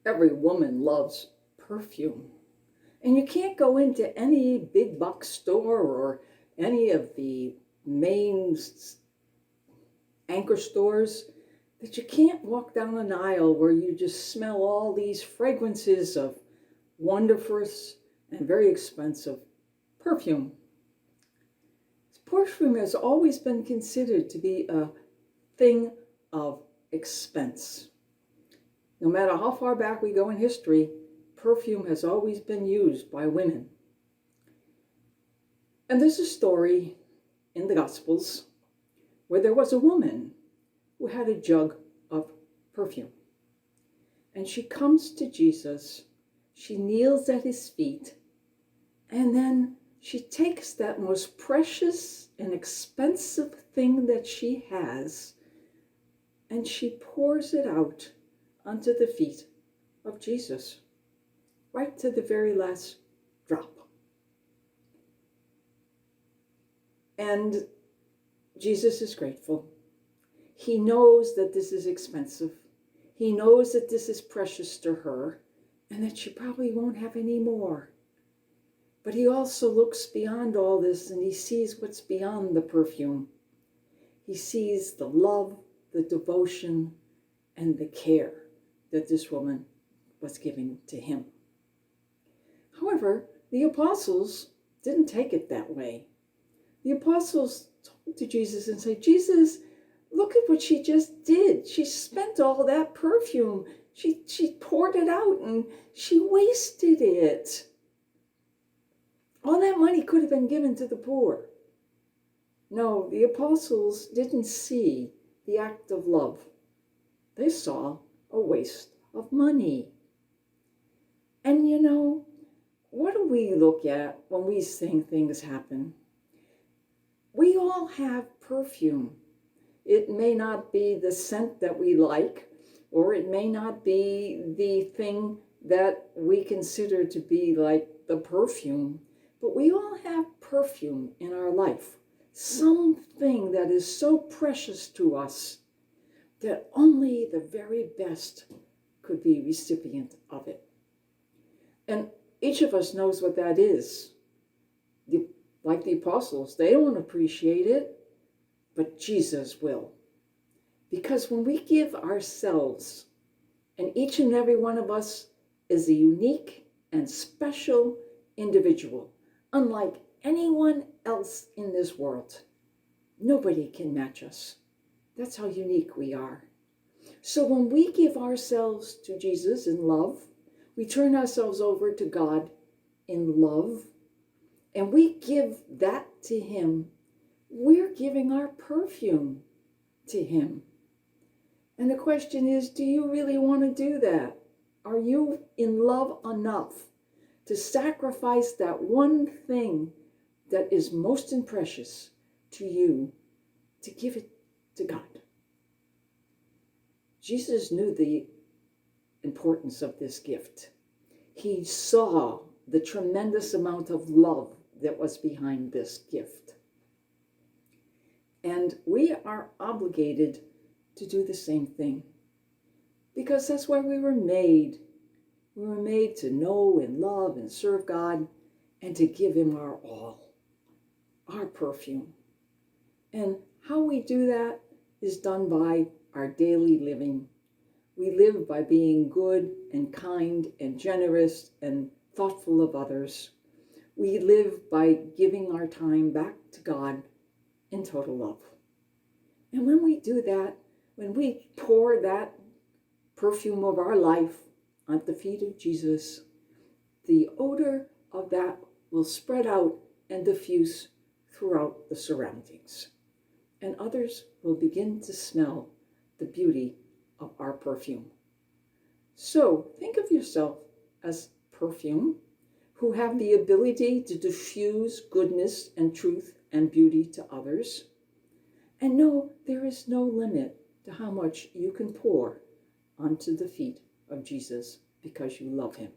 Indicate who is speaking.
Speaker 1: Every woman loves perfume. And you can't go into any big box store or any of the main anchor stores that you can't walk down an aisle where you just smell all these fragrances of wonderful and very expensive perfume. Perfume has always been considered to be a thing of expense. No matter how far back we go in history, perfume has always been used by women. And there's a story in the Gospels where there was a woman who had a jug of perfume. And she comes to Jesus, she kneels at his feet, and then she takes that most precious and expensive thing that she has, and she pours it out onto the feet of Jesus, right to the very last drop. And Jesus is grateful. He knows that this is expensive. He knows that this is precious to her and that she probably won't have any more. But he also looks beyond all this and he sees what's beyond the perfume. He sees the love, the devotion, and the care that this woman was giving to him. However, the apostles didn't take it that way. The apostles talked to Jesus and said, Jesus, look at what she just did. She spent all that perfume. She poured it out and she wasted it. All that money could have been given to the poor. No, the apostles didn't see the act of love. They saw a waste of money. And you know, what do we look at when we see things happen? We all have perfume. It may not be the scent that we like, or it may not be the thing that we consider to be like the perfume, but we all have perfume in our life. Something that is so precious to us that only the very best could be recipient of it. And each of us knows what that is. Like the apostles, they don't appreciate it, but Jesus will. Because when we give ourselves, and each and every one of us is a unique and special individual, unlike anyone else in this world, nobody can match us. That's how unique we are. So when we give ourselves to Jesus in love, we turn ourselves over to God in love, and we give that to him, we're giving our perfume to him. And the question is, do you really want to do that? Are you in love enough to sacrifice that one thing that is most precious to you, to give it to God? Jesus knew the importance of this gift. He saw the tremendous amount of love that was behind this gift. And we are obligated to do the same thing, because that's why we were made. We were made to know and love and serve God and to give him our all, our perfume. And how we do that is done by our daily living. We live by being good and kind and generous and thoughtful of others. We live by giving our time back to God in total love. And when we do that, when we pour that perfume of our life at the feet of Jesus, the odor of that will spread out and diffuse throughout the surroundings. And others will begin to smell the beauty of our perfume. So think of yourself as perfume, who have the ability to diffuse goodness and truth and beauty to others. And know there is no limit to how much you can pour onto the feet of Jesus because you love him.